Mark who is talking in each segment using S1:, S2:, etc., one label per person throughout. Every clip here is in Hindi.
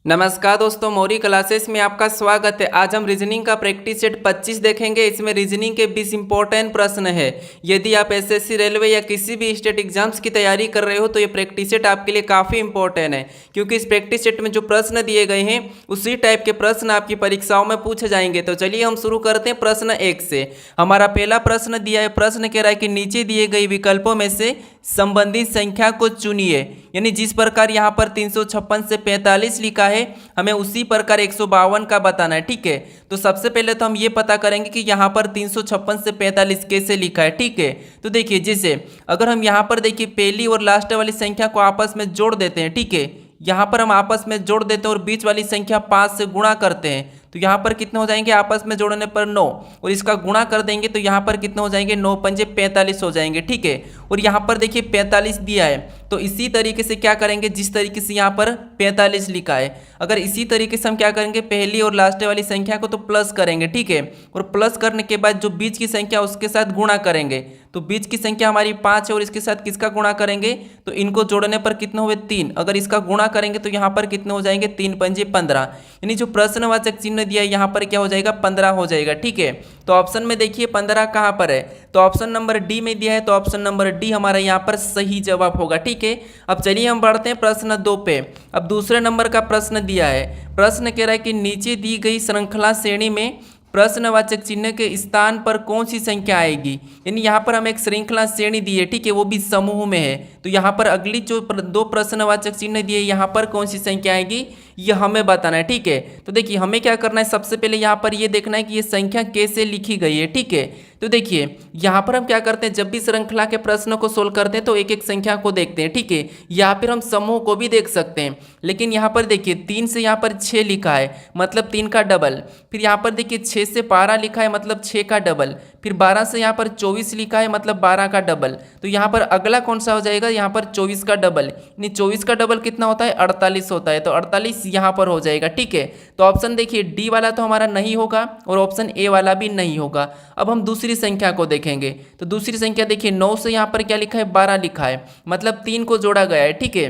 S1: नमस्कार दोस्तों, मौरी क्लासेस में आपका स्वागत है। आज हम रीजनिंग का प्रैक्टिस सेट 25 देखेंगे। इसमें रीजनिंग के 20 इंपॉर्टेंट प्रश्न है। यदि आप एसएससी, रेलवे या किसी भी स्टेट एग्जाम्स की तैयारी कर रहे हो तो ये प्रैक्टिस सेट आपके लिए काफ़ी इंपॉर्टेंट है, क्योंकि इस प्रैक्टिस सेट में जो प्रश्न दिए गए हैं उसी टाइप के प्रश्न आपकी परीक्षाओं में पूछे जाएंगे। तो चलिए हम शुरू करते हैं प्रश्न 1 से। हमारा पहला प्रश्न दिया है, प्रश्न कह रहा है कि नीचे दिए गए विकल्पों में से संबंधित संख्या को चुनिए। यानी जिस प्रकार यहाँ पर 356 से 45 लिखा है, हमें उसी प्रकार 152 का बताना है। ठीक है, तो सबसे पहले तो हम ये पता करेंगे कि यहाँ पर 356 से 45 कैसे लिखा है। ठीक है, तो देखिए, जैसे अगर हम यहाँ पर देखिए पहली और लास्ट वाली संख्या को आपस में जोड़ देते हैं। ठीक है, यहाँ पर हम आपस में जोड़ देते हैं और बीच वाली संख्या 5 से गुणा करते हैं, तो यहाँ पर कितने हो जाएंगे आपस में जोड़ने पर 9, और इसका गुणा कर देंगे तो यहाँ पर कितने हो जाएंगे 9 पंजे 45 हो जाएंगे। ठीक है, और यहाँ पर देखिए 45 दिया है, तो इसी तरीके से क्या करेंगे, जिस तरीके से यहाँ पर 45 लिखा है, अगर इसी तरीके से हम क्या करेंगे, पहली और लास्ट वाली संख्या को तो प्लस करेंगे। ठीक है, और प्लस करने के बाद जो बीच की संख्या उसके साथ गुणा करेंगे, तो बीच की संख्या हमारी 5 है और इसके साथ किसका गुणा करेंगे, तो इनको जोड़ने पर कितने हुए 3, अगर इसका गुणा करेंगे तो यहाँ पर कितने हो जाएंगे 3 पंजे 15, यानी जो प्रश्नवाचक चिन्ह दिया है यहाँ पर क्या हो जाएगा 15 हो जाएगा। ठीक है, तो ऑप्शन में देखिए 15 कहाँ पर है, तो ऑप्शन नंबर डी में दिया है, तो ऑप्शन नंबर डी हमारा यहाँ पर सही जवाब होगा। ठीक है, अब चलिए हम बढ़ते हैं प्रश्न 2 पे। अब दूसरे नंबर का प्रश्न दिया है, प्रश्न कह रहा है कि नीचे दी गई श्रृंखला श्रेणी में प्रश्नवाचक चिन्ह के स्थान पर कौन सी संख्या आएगी। यानी यहाँ पर हम एक श्रृंखला श्रेणी दी है, ठीक है, वो भी समूह में है, तो यहाँ पर अगली जो 2 प्रश्नवाचक चिन्ह दिए यहाँ पर कौन सी संख्या आएगी ये हमें बताना है। ठीक है, तो देखिए हमें क्या करना है, सबसे पहले यहाँ पर ये देखना है कि ये संख्या कैसे लिखी गई है। ठीक है, तो देखिए यहाँ पर हम क्या करते हैं, जब भी श्रृंखला के प्रश्न को सोल्व करते हैं तो एक एक संख्या को देखते हैं। ठीक है, या फिर हम समूह को भी देख सकते हैं, लेकिन यहाँ पर देखिए 3 से यहाँ पर 6 लिखा है, मतलब 3 का डबल, फिर यहाँ पर देखिए 6 से 12 लिखा है, मतलब 6 का डबल, फिर 12 से यहाँ पर 24 लिखा है, मतलब 12 का डबल, तो यहाँ पर अगला कौन सा हो जाएगा, यहाँ पर 24 का डबल, यानी 24 का डबल कितना होता है 48 होता है, तो 48 यहाँ पर हो जाएगा। ठीक है, तो ऑप्शन देखिए डी वाला तो हमारा नहीं होगा और ऑप्शन ए वाला भी नहीं होगा। अब हम दूसरी संख्या को देखेंगे, तो दूसरी संख्या देखिए 9 से यहाँ पर क्या लिखा है 12 लिखा है, मतलब 3 को जोड़ा गया है। ठीक है,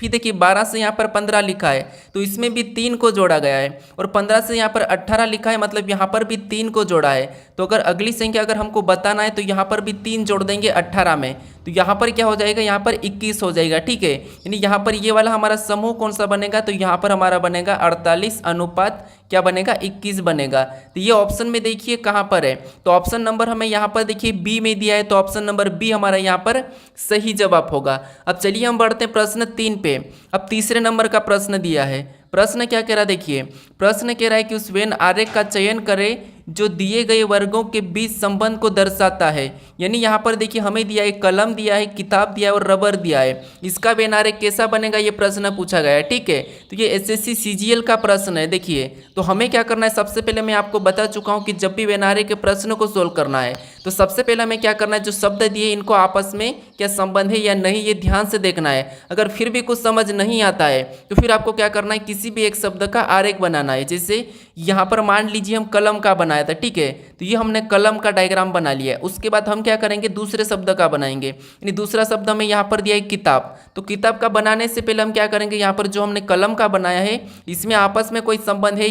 S1: फिर देखिए 12 से यहाँ पर 15 लिखा है, तो इसमें भी 3 को जोड़ा गया है, और 15 से यहाँ पर 18 लिखा है, मतलब यहाँ पर भी 3 को जोड़ा है। तो अगर अगली संख्या अगर हमको बताना है तो यहाँ पर भी 3 जोड़ देंगे 18 में, तो यहाँ पर क्या हो जाएगा, यहाँ पर 21 हो जाएगा। ठीक है, यानी यहाँ पर ये वाला हमारा समूह कौन सा बनेगा, तो यहाँ पर हमारा बनेगा 48 अनुपात क्या बनेगा 21 बनेगा। तो ये ऑप्शन में देखिए कहाँ पर है, तो ऑप्शन नंबर हमें यहाँ पर देखिए बी में दिया है, तो ऑप्शन नंबर बी हमारा यहाँ पर सही जवाब होगा। अब चलिए हम बढ़ते हैं प्रश्न 3 पे। अब तीसरे नंबर का प्रश्न दिया है, प्रश्न क्या कह रहा है, देखिए प्रश्न कह रहा है कि उस वेन आरेख का चयन करें जो दिए गए वर्गों के बीच संबंध को दर्शाता है। यानी यहाँ पर देखिए हमें दिया है कलम दिया है, किताब दिया है और रबर दिया है, इसका वेन आरेख कैसा बनेगा ये प्रश्न पूछा गया है। ठीक है, तो ये एसएससी सीजीएल का प्रश्न है। देखिए तो हमें क्या करना है, सबसे पहले मैं आपको बता चुका हूँ कि जब भी वेन आरेख के प्रश्न को सोल्व करना है तो सबसे पहले हमें क्या करना है, जो शब्द दिए इनको आपस में क्या संबंध है या नहीं ये ध्यान से देखना है। अगर फिर भी कुछ समझ नहीं आता है तो फिर आपको क्या करना है, किसी भी एक शब्द का आरेख बनाना है। जैसे यहाँ पर मान लीजिए हम कलम का बनाया था, ठीक है, तो ये हमने कलम का डायग्राम बना लिया है। उसके बाद हम क्या करेंगे, दूसरे शब्द का बनाएंगे, यानी दूसरा शब्द हमें यहाँ पर दिया है किताब, तो किताब का बनाने से पहले हम क्या करेंगे, यहाँ पर जो हमने कलम का बनाया है इसमें आपस में कोई संबंध है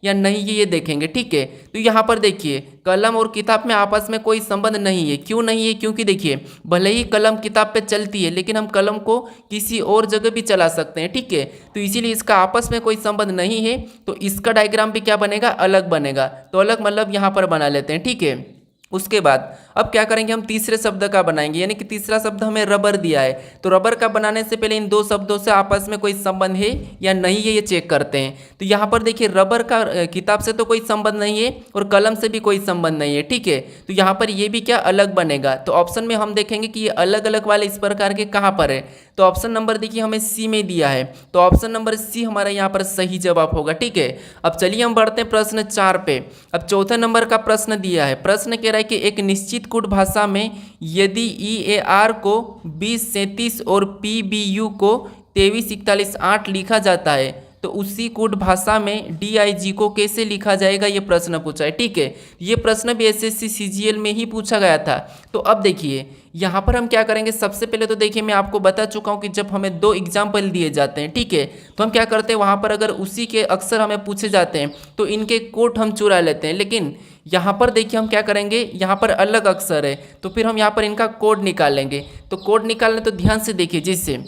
S1: या नहीं ये देखेंगे। ठीक है, तो यहाँ पर देखिए कलम और किताब में आपस में कोई संबंध नहीं है। क्यों नहीं है, क्योंकि देखिए भले ही कलम किताब पे चलती है लेकिन हम कलम को किसी और जगह भी चला सकते हैं। ठीक है, तो इसीलिए इसका आपस में कोई संबंध नहीं है, तो इसका डायग्राम भी क्या बनेगा, अलग बनेगा। तो अलग मतलब यहाँ पर बना लेते हैं। ठीक है, उसके बाद अब क्या करेंगे, हम तीसरे शब्द का बनाएंगे, यानी कि तीसरा शब्द हमें रबर दिया है, तो रबर का बनाने से पहले इन 2 शब्दों से आपस में कोई संबंध है या नहीं है ये चेक करते हैं। तो यहाँ पर देखिए रबर का किताब से तो कोई संबंध नहीं है और कलम से भी कोई संबंध नहीं है। ठीक है, तो यहाँ पर ये भी क्या अलग बनेगा, तो ऑप्शन में हम देखेंगे कि ये अलग अलग वाले इस प्रकार के कहाँ पर है, तो ऑप्शन नंबर देखिए हमें सी में दिया है, तो ऑप्शन नंबर सी हमारा यहाँ पर सही जवाब होगा। ठीक है, अब चलिए हम बढ़ते हैं प्रश्न 4 पे। अब चौथे नंबर का प्रश्न दिया है, प्रश्न कह रहा है कि एक निश्चित कूट भाषा में यदि EAR को 2037 और PBU को 2341 लिखा जाता है तो उसी कोड भाषा में DIG को कैसे लिखा जाएगा, ये प्रश्न पूछा है। ठीक है, ये प्रश्न भी SSC CGL में ही पूछा गया था। तो अब देखिए यहाँ पर हम क्या करेंगे, सबसे पहले तो देखिए मैं आपको बता चुका हूँ कि जब हमें दो एग्जाम्पल दिए जाते हैं, ठीक है, तो हम क्या करते हैं, वहाँ पर अगर उसी के अक्षर हमें पूछे जाते हैं तो इनके कोट हम चुरा लेते हैं। लेकिन यहाँ पर देखिए हम क्या करेंगे, यहाँ पर अलग अक्षर है तो फिर हम यहाँ पर इनका कोड निकालेंगे। तो कोड निकालने तो ध्यान से देखिए, जिससे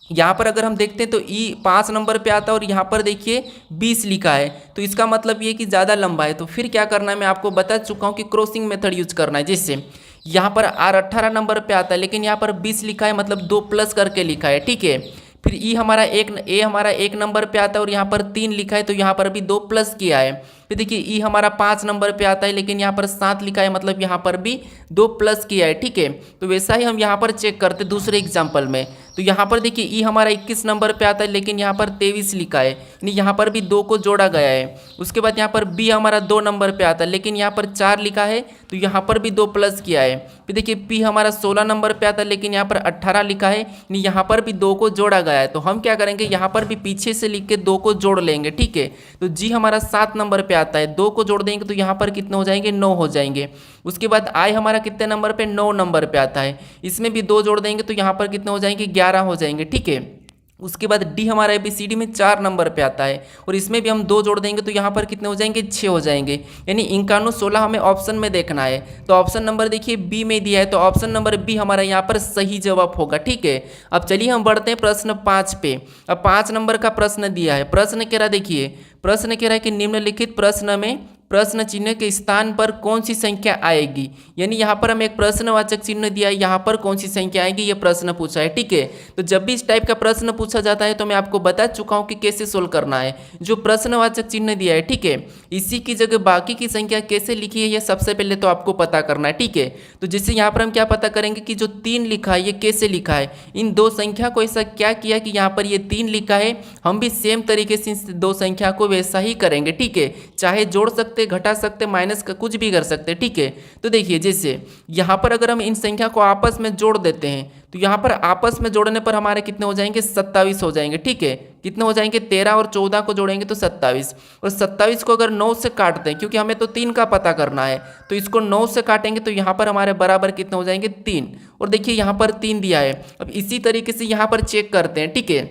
S1: यहाँ पर अगर हम देखते हैं तो ई 5 नंबर पे आता है और यहाँ पर देखिए 20 लिखा है, तो इसका मतलब ये कि ज़्यादा लंबा है। तो फिर क्या करना है, मैं आपको बता चुका हूँ कि क्रॉसिंग मेथड यूज करना है, जिससे यहाँ पर R 18 नंबर पे आता है लेकिन यहाँ पर 20 लिखा है, मतलब 2 प्लस करके लिखा है। ठीक है, फिर ए हमारा 1 नंबर पे आता है और यहाँ पर 3 लिखा है, तो यहाँ पर भी 2 प्लस किया है। फिर देखिए ई हमारा 5 नंबर पे आता है लेकिन यहाँ पर 7 लिखा है, मतलब यहाँ पर भी 2 प्लस किया है। ठीक है, तो वैसा ही हम यहाँ पर चेक करते दूसरे एग्जाम्पल में। तो यहाँ पर देखिए ई हमारा 21 नंबर पे आता है लेकिन यहाँ पर 23 लिखा है, यानी यहाँ पर भी 2 को जोड़ा गया है। उसके बाद यहाँ पर बी हमारा 2 नंबर पे आता है लेकिन यहाँ पर 4 लिखा है, तो यहाँ पर भी 2 प्लस किया है। फिर देखिए पी हमारा 16 नंबर पे आता है लेकिन यहाँ पर 18 लिखा है, यानी यहाँ पर भी 2 को जोड़ा गया है। तो हम क्या करेंगे, यहाँ पर भी पीछे से लिख के 2 को जोड़ लेंगे। ठीक है, तो जी हमारा 7 नंबर पे आता है, 2 को जोड़ देंगे तो यहाँ पर कितने हो जाएंगे, 9 हो जाएंगे। उसके बाद आई हमारा कितने नंबर पे, 9 नंबर पे आता है, इसमें भी 2 जोड़ देंगे तो यहाँ पर कितने हो जाएंगे, 11 हो जाएंगे। ठीक है, उसके बाद डी हमारा ABCD में 4 नंबर पे आता है और इसमें भी हम 2 जोड़ देंगे तो यहाँ पर कितने हो जाएंगे, 6 हो जाएंगे। यानी 51 16 हमें ऑप्शन में देखना है। तो ऑप्शन नंबर देखिए बी में दिया है, तो ऑप्शन नंबर बी हमारा यहाँ पर सही जवाब होगा। ठीक है, अब चलिए हम बढ़ते हैं प्रश्न 5 पे। अब 5 नंबर का प्रश्न दिया है, प्रश्न कह रहा देखिए, प्रश्न कह रहा है कि निम्नलिखित प्रश्न में प्रश्न चिन्ह के स्थान पर कौन सी संख्या आएगी। यानी यहाँ पर हमें एक प्रश्नवाचक चिन्ह दिया है, यहाँ पर कौन सी संख्या आएगी ये प्रश्न पूछा है। ठीक है, तो जब भी इस टाइप का प्रश्न पूछा जाता है तो मैं आपको बता चुका हूँ कि कैसे सोल्व करना है। जो प्रश्नवाचक चिन्ह दिया है, ठीक है, इसी की जगह बाकी की संख्या कैसे लिखी है ये सबसे पहले तो आपको पता करना है। ठीक है, तो जैसे यहाँ पर हम क्या पता करेंगे कि जो 3 लिखा है ये कैसे लिखा है, इन 2 संख्या को ऐसा क्या किया कि यहाँ पर ये 3 लिखा है, हम भी सेम तरीके से इन 2 संख्या को वैसा ही करेंगे। ठीक है, चाहे जोड़ सकते, घटा सकते, माइनस का कुछ भी कर सकते। ठीक है, तो देखिए जैसे यहाँ पर अगर हम इन संख्या को आपस में जोड़ देते हैं तो यहाँ पर आपस में जोड़ने पर हमारे कितने हो जाएंगे, 27 हो जाएंगे। ठीक है, कितने हो जाएंगे, 13 और 14 को जोड़ेंगे तो 27, और 27 को अगर 9 से काटते हैं, क्योंकि हमें तो 3 का पता करना है, तो इसको 9 से काटेंगे तो यहाँ पर हमारे बराबर कितने हो जाएंगे, 3। और देखिए यहाँ पर 3 दिया है। अब इसी तरीके से यहाँ पर चेक करते हैं। ठीक है,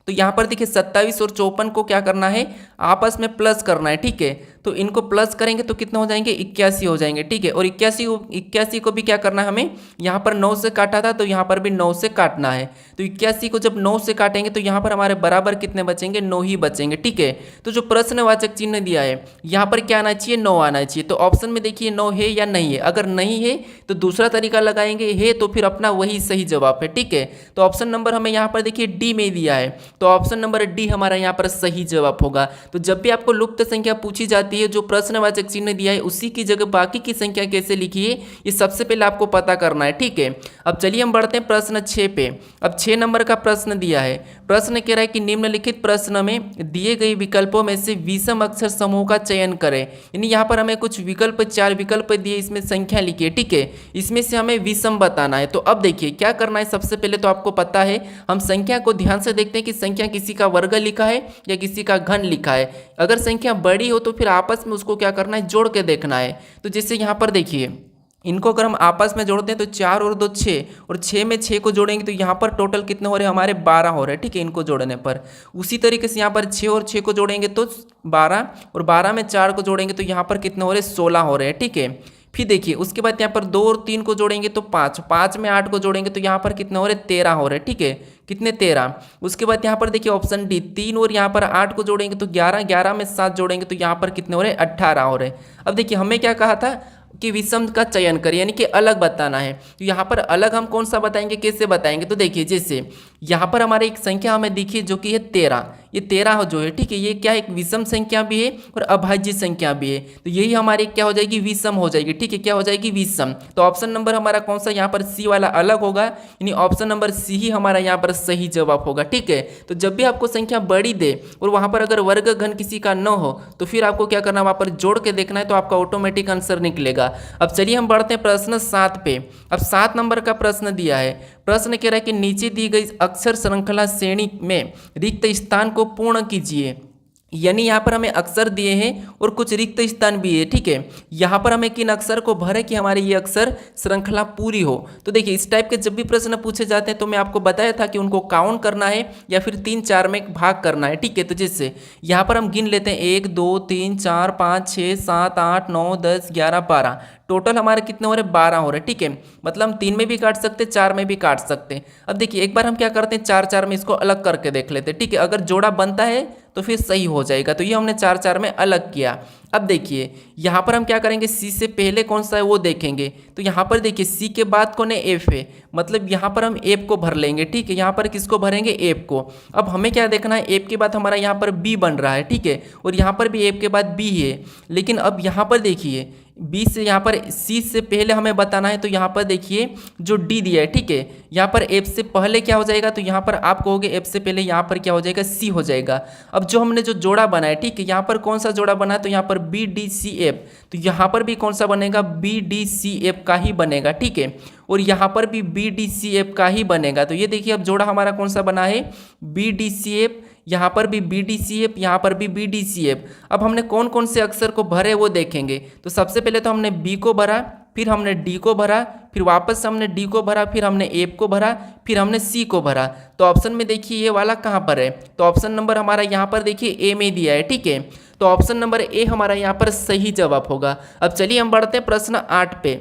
S1: तो यहाँ पर देखिए 27 और 54 को क्या करना है, आपस में प्लस करना है। ठीक है, तो इनको प्लस करेंगे तो कितने हो जाएंगे, 81 हो जाएंगे। ठीक है, और 81 को भी क्या करना है हमें, यहाँ पर 9 से काटा था तो यहाँ पर भी 9 से काटना है। तो 81 को जब 9 से काटेंगे तो यहाँ पर हमारे बराबर कितने बचेंगे, 9 ही बचेंगे। ठीक है, तो जो प्रश्नवाचक चिन्ह दिया है यहाँ पर क्या आना चाहिए, 9 आना चाहिए। तो ऑप्शन में देखिए 9 है या नहीं है, अगर नहीं है तो दूसरा तरीका लगाएंगे, है तो फिर अपना वही सही जवाब है। ठीक है, तो ऑप्शन नंबर हमें यहाँ पर देखिए डी में दिया है, तो ऑप्शन नंबर डी हमारा यहाँ पर सही जवाब होगा। तो जब भी आपको लुप्त संख्या पूछी जाती है, जो प्रश्नवाचक चिन्ह दिया है उसी की जगह बाकी की संख्या कैसे लिखिए ये सबसे पहले आपको पता करना है। ठीक है, अब चलिए हम बढ़ते हैं प्रश्न 6 पे। अब 6 नंबर का प्रश्न दिया है, प्रश्न कह रहा है कि निम्नलिखित प्रश्न में दिए गए विकल्पों में से विषम अक्षर समूह का चयन करें। यानी यहाँ पर हमें कुछ विकल्प, 4 विकल्प दिए, इसमें संख्या लिखिए। ठीक है, इसमें से हमें विषम बताना है। तो अब देखिए क्या करना है, सबसे पहले तो आपको पता है, हम संख्या को ध्यान से देखते हैं कि संख्या किसी का वर्ग लिखा है या किसी का घन लिखा है। अगर संख्या बड़ी हो तो फिर आपस में उसको क्या करना है, जोड़ के देखना है। तो जैसे यहाँ पर देखिए इनको अगर हम आपस में जोड़ते हैं तो 4 और 2 6, और 6 में 6 को जोड़ेंगे तो यहाँ पर टोटल कितने हो रहे हैं, हमारे 12 हो रहे हैं। ठीक है, इनको जोड़ने पर उसी तरीके से यहाँ पर 6 और 6 को जोड़ेंगे तो 12, और 12 में 4 को जोड़ेंगे तो यहाँ पर कितने हो रहे हैं, 16 हो रहे हैं। ठीक है, फिर देखिए उसके बाद यहाँ पर 2 और 3 को जोड़ेंगे तो 5, 5 में 8 को जोड़ेंगे तो यहाँ पर कितने हो रहे हैं, 13 हो रहे हैं। ठीक है, कितने, 13। उसके बाद यहाँ पर देखिए ऑप्शन डी, 3 और यहाँ पर 8 को जोड़ेंगे तो 11, 11 में 7 जोड़ेंगे तो यहाँ पर कितने हो रहे हैं, 18 हो रहे हैं। अब देखिए हमें क्या कहा था कि विषम का चयन करें, यानी कि अलग बताना है। तो यहाँ पर अलग हम कौन सा बताएंगे, कैसे बताएंगे, तो देखिए जैसे यहाँ पर हमारे एक संख्या हमें दिखी जो कि है 13, ये 13 जो है, ठीक है, ये क्या है, एक विषम संख्या भी है और अभाज्य संख्या भी है। तो यही हमारी क्या हो जाएगी, विषम हो जाएगी। ठीक है, क्या हो जाएगी, विषम। तो ऑप्शन नंबर हमारा कौन सा, यहाँ पर सी वाला अलग होगा, यानी ऑप्शन नंबर सी ही हमारा यहाँ पर सही जवाब होगा। ठीक है, तो जब भी आपको संख्या बड़ी दे और वहाँ पर अगर वर्ग घन किसी का न हो तो फिर आपको क्या करना है, वहाँ पर जोड़ के देखना है, तो आपका ऑटोमेटिक आंसर निकलेगा। अब चलिए हम बढ़ते हैं प्रश्न 7 पे। अब 7 नंबर का प्रश्न दिया है, प्रश्न कह रहा है कि नीचे दी गई अक्षर श्रृंखला श्रेणी में रिक्त स्थान को पूर्ण कीजिए। यानी यहाँ पर हमें अक्षर दिए हैं और कुछ रिक्त स्थान भी है, ठीक है। यहाँ पर हमें किन अक्षर को भरे कि हमारी ये अक्षर श्रृंखला पूरी हो। तो देखिए इस टाइप के जब भी प्रश्न पूछे जाते हैं तो मैं आपको बताया था कि उनको काउंट करना है या फिर 3-4 में भाग करना है, ठीक है। तो जैसे यहाँ पर हम गिन लेते हैं 1 2 3 4 5 6 7 8 9 10 11 12, टोटल हमारे कितने हो रहे 12 हो रहे, ठीक है। मतलब हम 3 में भी काट सकते, 4 में भी काट सकते। अब देखिए एक बार हम क्या करते हैं 4-4 में इसको अलग करके देख लेते हैं, ठीक है। अगर जोड़ा बनता है तो फिर सही हो जाएगा। तो ये हमने 4-4 में अलग किया। अब देखिए यहाँ पर हम क्या करेंगे, सी से पहले कौन सा है वो देखेंगे। तो यहाँ पर देखिए सी के बाद कौन है, एफ है, मतलब यहाँ पर हम एफ को भर लेंगे, ठीक है। यहाँ पर किसको भरेंगे, एफ को। अब हमें क्या देखना है, एफ के बाद हमारा यहाँ पर बी बन रहा है, ठीक है, और यहाँ पर भी एफ के बाद बी है। लेकिन अब यहाँ पर देखिए बी से यहाँ पर सी से पहले हमें बताना है, तो यहाँ पर देखिए जो डी दिया है, ठीक है। यहाँ पर एफ से पहले क्या हो जाएगा, तो यहाँ पर आप कहोगे एफ से पहले यहाँ पर क्या हो जाएगा, सी हो जाएगा। अब जो हमने जो जोड़ा बनाया, ठीक है, यहाँ पर कौन सा जोड़ा बना है, तो यहाँ पर बी डी सी एफ, तो यहाँ पर भी कौन सा बनेगा, बी डी सी एफ का ही बनेगा, ठीक है। और यहाँ पर भी बी डी सी एफ का ही बनेगा। तो ये देखिए अब जोड़ा हमारा कौन सा बना है, बी डी सी एफ, यहाँ पर भी बी डी सी एफ, यहाँ पर भी बी डी सी एफ। अब हमने कौन कौन से अक्षर को भरे वो देखेंगे। तो सबसे पहले तो हमने बी को भरा, फिर हमने डी को भरा, फिर वापस हमने डी को भरा, फिर हमने एफ को भरा, फिर हमने सी को भरा। तो ऑप्शन में देखिए ये वाला कहाँ पर है, तो ऑप्शन नंबर हमारा यहाँ पर देखिए ए में दिया है, ठीक है। तो ऑप्शन नंबर ए हमारा यहाँ पर सही जवाब होगा। अब चलिए हम बढ़ते हैं प्रश्न 8 पे।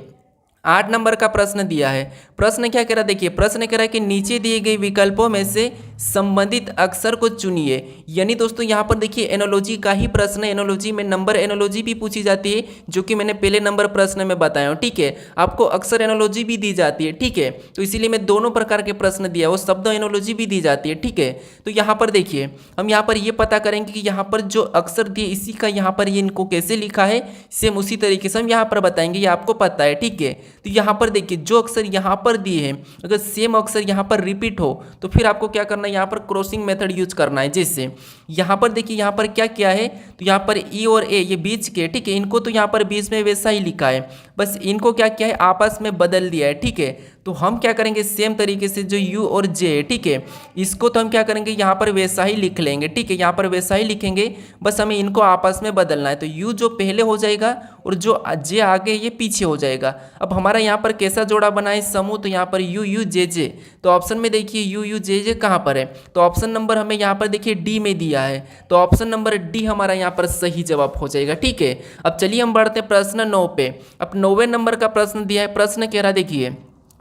S1: 8 नंबर का प्रश्न दिया है। प्रश्न क्या कह रहा है, देखिए प्रश्न कह रहा है कि नीचे दिए गए विकल्पों में से संबंधित अक्षर को चुनिए। यानी दोस्तों यहाँ पर देखिए एनोलॉजी का ही प्रश्न है। एनोलॉजी में नंबर एनोलॉजी भी पूछी जाती है, जो कि मैंने पहले नंबर प्रश्न में बताया हूँ, ठीक है। आपको अक्षर एनोलॉजी भी दी जाती है, ठीक है। तो इसीलिए मैं दोनों प्रकार के प्रश्न दिया, वो शब्द एनोलॉजी भी दी जाती है, ठीक है। तो यहाँ पर देखिए हम यहाँ पर ये पता करेंगे कि यहाँ पर जो अक्षर दिए इसी का यहाँ पर ये इनको कैसे लिखा है, सेम उसी तरीके से हम यहाँ पर बताएंगे, ये आपको पता है, ठीक है। तो यहाँ पर देखिए जो अक्षर यहाँ पर दिए हैं, अगर सेम अक्षर यहाँ पर रिपीट हो तो फिर आपको क्या करना है, यहाँ पर क्रॉसिंग मेथड यूज करना है। जैसे यहाँ पर देखिए यहाँ पर क्या किया है, तो यहाँ पर ई और ए ये बीच के, ठीक है, इनको तो यहाँ पर बीच में वैसा ही लिखा है, बस इनको क्या किया है आपस में बदल दिया है, ठीक है। तो हम क्या करेंगे सेम तरीके से जो यू और जे है, ठीक है, इसको तो हम क्या करेंगे यहाँ पर वैसा ही लिख लेंगे, ठीक है, यहाँ पर वैसा ही लिखेंगे, बस हमें इनको आपस में बदलना है। तो यू जो पहले हो जाएगा और जो जे आगे ये पीछे हो जाएगा। अब हमारा यहाँ पर कैसा जोड़ा बना है समूह, तो यहाँ पर यू यू जे जे। तो ऑप्शन में देखिए यू यू जे जे कहाँ पर है, तो ऑप्शन नंबर हमें यहाँ पर देखिए डी में दिया है। तो ऑप्शन नंबर डी हमारा यहाँ पर सही जवाब हो जाएगा, ठीक है। अब चलिए हम बढ़ते हैं प्रश्न 9 पे। अब 9वें नंबर का प्रश्न दिया है। प्रश्न कह रहा है, देखिए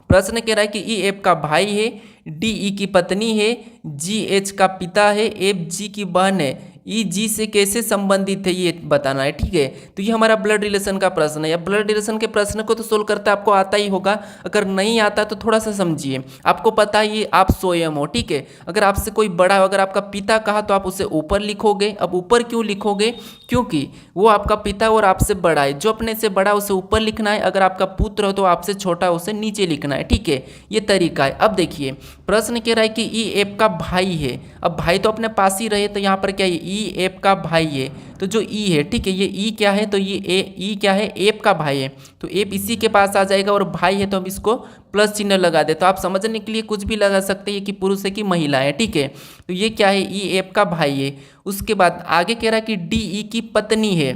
S1: प्रश्न कह रहा है कि ई एफ का भाई है, डी ई की पत्नी है, जी एच का पिता है, एफ जी की बहन है, ई जी से कैसे संबंधित है ये बताना है, ठीक है। तो ये हमारा ब्लड रिलेशन का प्रश्न है। या ब्लड रिलेशन के प्रश्न को तो सोल्व करता आपको आता ही होगा, अगर नहीं आता तो थोड़ा सा समझिए। आपको पता है ये आप स्वयं हो, ठीक है। अगर आपसे कोई बड़ा, अगर आपका पिता कहा तो आप उसे ऊपर लिखोगे। अब ऊपर क्यों लिखोगे, क्योंकि वो आपका पिता और आपसे बड़ा है। जो अपने से बड़ा उसे ऊपर लिखना है, अगर आपका पुत्र हो तो आपसे छोटा उसे नीचे लिखना है, ठीक है। ये तरीका है। अब देखिए प्रश्न कह रहा है कि ई एफ का भाई है। अब भाई तो अपने पास ही रहे, तो यहाँ पर क्या है, ई एफ का भाई है। तो जो ई है, ठीक है, ये ई क्या है, तो ये ई क्या है, एफ का भाई है, तो एफ इसी के पास आ जाएगा, और भाई है तो हम इसको प्लस चिन्ह लगा दे। तो आप समझने के लिए कुछ भी लगा सकते हैं कि पुरुष है कि महिला है, ठीक है। तो ये क्या है, ई एफ का भाई है। उसके बाद आगे कह रहा है कि डी ई की पत्नी है।